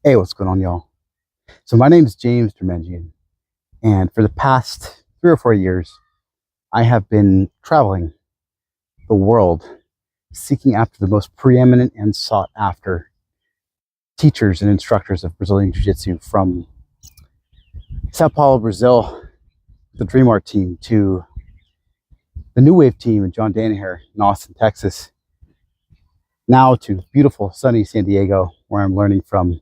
Hey, what's going on, y'all? So my name is James Deirmendjian, and for the past 3 or 4 years, I have been traveling the world seeking after the most preeminent and sought after teachers and instructors of Brazilian Jiu-Jitsu, from Sao Paulo, Brazil, the Dream Art team, to the New Wave team and John Danaher in Austin, Texas, now to beautiful sunny San Diego, where I'm learning from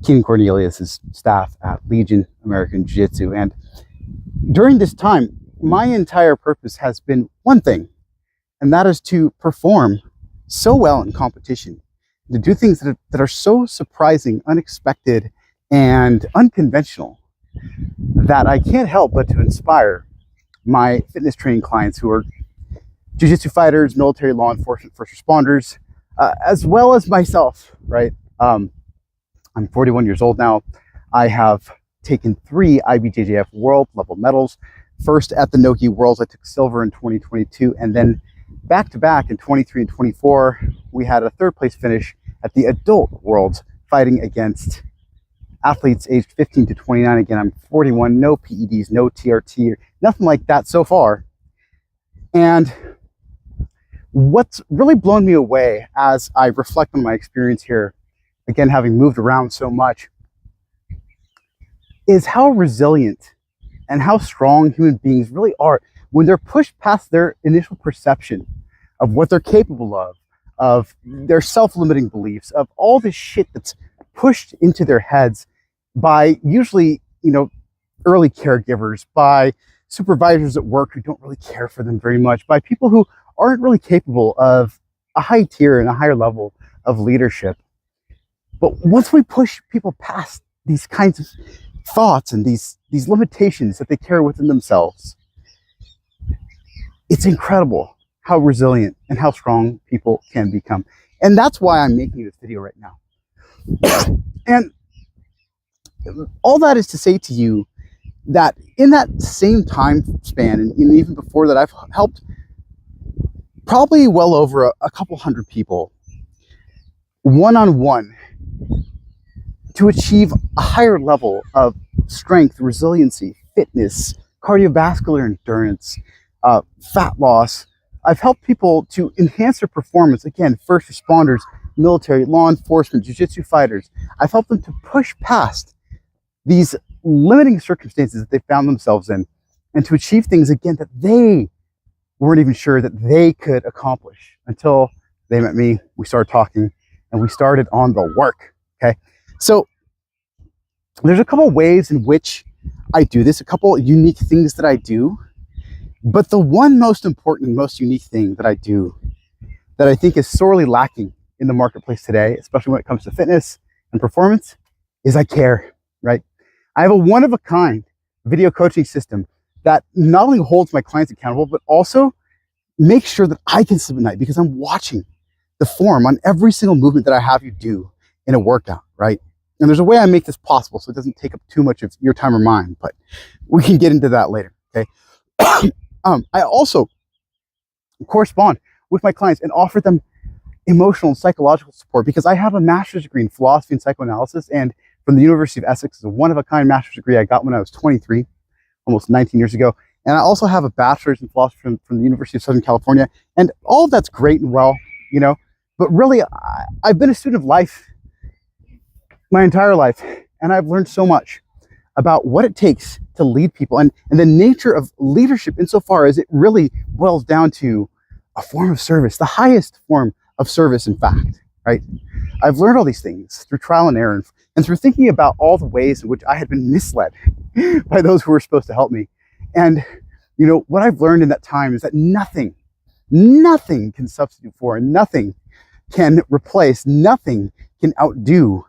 Keenan Cornelius' staff at Legion American Jiu-Jitsu. And during this time, my entire purpose has been one thing, and that is to perform so well in competition, to do things that are so surprising, unexpected, and unconventional that I can't help but to inspire my fitness training clients who are jiu-jitsu fighters, military, law enforcement, first responders, as well as myself, right? I'm 41 years old now. I have taken 3 IBJJF world level medals. First at the Nogi Worlds, I took silver in 2022, and then back to back in 23 and 24, we had a 3rd place finish at the Adult Worlds, fighting against athletes aged 15 to 29. Again, I'm 41, no PEDs, no TRT, nothing like that so far. And what's really blown me away as I reflect on my experience here, again, having moved around so much, is how resilient and how strong human beings really are when they're pushed past their initial perception of what they're capable of their self-limiting beliefs, of all this shit that's pushed into their heads by usually, early caregivers, by supervisors at work who don't really care for them very much, by people who aren't really capable of a high tier and a higher level of leadership. But once we push people past these kinds of thoughts and these limitations that they carry within themselves, it's incredible how resilient and how strong people can become. And that's why I'm making this video right now. And all that is to say to you that in that same time span, and even before that, I've helped probably well over a couple hundred people one-on-one to achieve a higher level of strength, resiliency, fitness, cardiovascular endurance, fat loss. I've helped people to enhance their performance. Again, first responders, military, law enforcement, jiu-jitsu fighters. I've helped them to push past these limiting circumstances that they found themselves in, and to achieve things, again, that they weren't even sure that they could accomplish until they met me. We started talking and we started on the work. Okay. So there's a couple ways in which I do this, a couple unique things that I do, but the one most important, most unique thing that I do that I think is sorely lacking in the marketplace today, especially when it comes to fitness and performance, is I care, right? I have a one-of-a-kind video coaching system that not only holds my clients accountable, but also makes sure that I can sleep at night because I'm watching the form on every single movement that I have you do in a workout, right? And there's a way I make this possible so it doesn't take up too much of your time or mine, but we can get into that later, okay? I also correspond with my clients and offer them emotional and psychological support because I have a master's degree in philosophy and psychoanalysis, and from the University of Essex. It's a one-of-a-kind master's degree I got when I was 23, almost 19 years ago. And I also have a bachelor's in philosophy from the University of Southern California. And all of that's great and well, but really, I've been a student of life my entire life, and I've learned so much about what it takes to lead people and the nature of leadership insofar as it really boils down to a form of service, the highest form of service, in fact, right? I've learned all these things through trial and error and through thinking about all the ways in which I had been misled by those who were supposed to help me. And, what I've learned in that time is that nothing can substitute for, and nothing can replace, nothing can outdo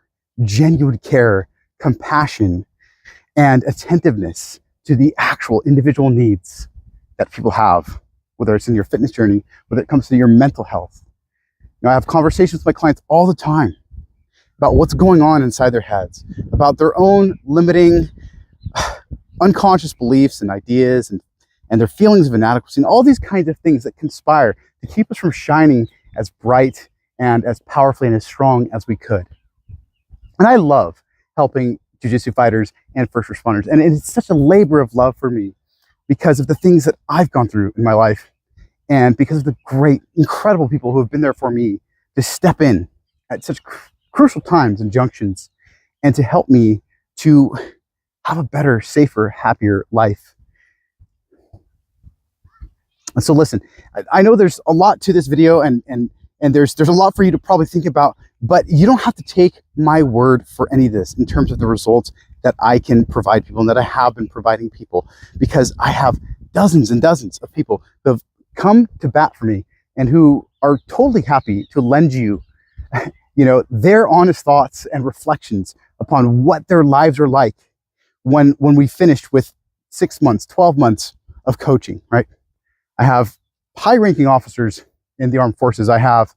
genuine care, compassion, and attentiveness to the actual individual needs that people have, whether it's in your fitness journey, whether it comes to your mental health. I have conversations with my clients all the time about what's going on inside their heads, about their own limiting, unconscious beliefs and ideas, and their feelings of inadequacy, and all these kinds of things that conspire to keep us from shining as bright and as powerfully and as strong as we could. And I love helping jiu-jitsu fighters and first responders. And it's such a labor of love for me because of the things that I've gone through in my life and because of the great, incredible people who have been there for me to step in at such crucial times and junctions and to help me to have a better, safer, happier life. And so listen, I know there's a lot to this video and there's a lot for you to probably think about, but you don't have to take my word for any of this in terms of the results that I can provide people and that I have been providing people, because I have dozens and dozens of people who have come to bat for me and who are totally happy to lend you, their honest thoughts and reflections upon what their lives are like when we finished with 6 months, 12 months of coaching, right? I have high-ranking officers in the armed forces. I have,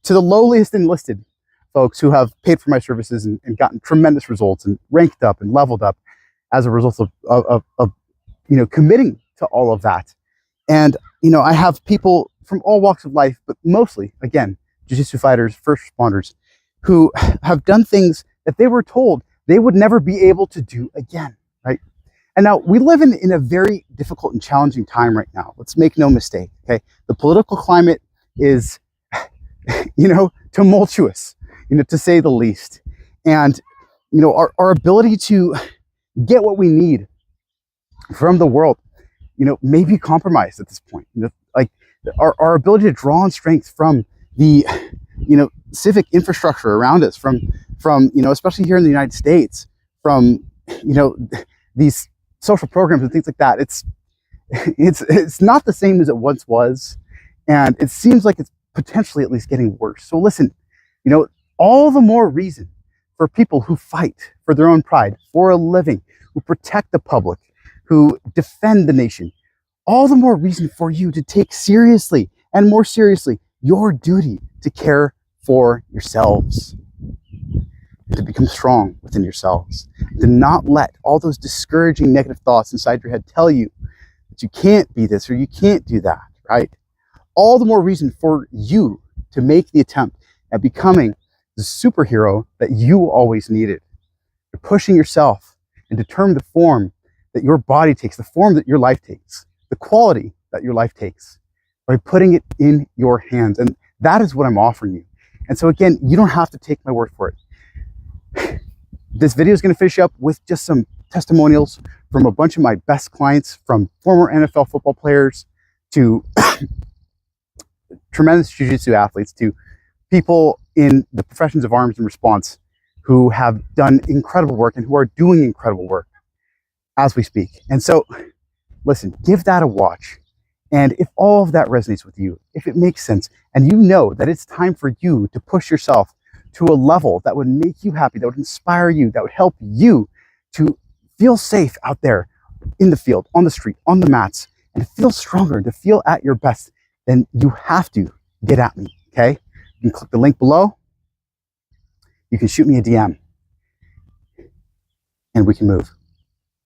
to the lowliest enlisted folks who have paid for my services and gotten tremendous results and ranked up and leveled up as a result of committing to all of that. And, I have people from all walks of life, but mostly, again, jiu-jitsu fighters, first responders, who have done things that they were told they would never be able to do again, right? And now we live in a very difficult and challenging time right now. Let's make no mistake, okay? The political climate is, tumultuous, to say the least. And, our ability to get what we need from the world, may be compromised at this point. Like our ability to draw on strength from the, civic infrastructure around us, from especially here in the United States, from, these social programs and things like that. It's not the same as it once was. And it seems like it's potentially at least getting worse. So listen, all the more reason for people who fight for their own pride, for a living, who protect the public, who defend the nation, all the more reason for you to take seriously and more seriously your duty to care for yourselves, to become strong within yourselves, to not let all those discouraging negative thoughts inside your head tell you that you can't be this or you can't do that, right? All the more reason for you to make the attempt at becoming the superhero that you always needed. You're pushing yourself and determine the form that your body takes, the form that your life takes, the quality that your life takes, by putting it in your hands. And that is what I'm offering you. And so again, you don't have to take my word for it. This video is going to finish up with just some testimonials from a bunch of my best clients, from former NFL football players to tremendous jiu-jitsu athletes, to people in the professions of arms and response who have done incredible work and who are doing incredible work as we speak. And so, listen, give that a watch. And if all of that resonates with you, if it makes sense, and you know that it's time for you to push yourself to a level that would make you happy, that would inspire you, that would help you to feel safe out there in the field, on the street, on the mats, and to feel stronger and to feel at your best, then you have to get at me, okay? You can click the link below. You can shoot me a DM, and we can move.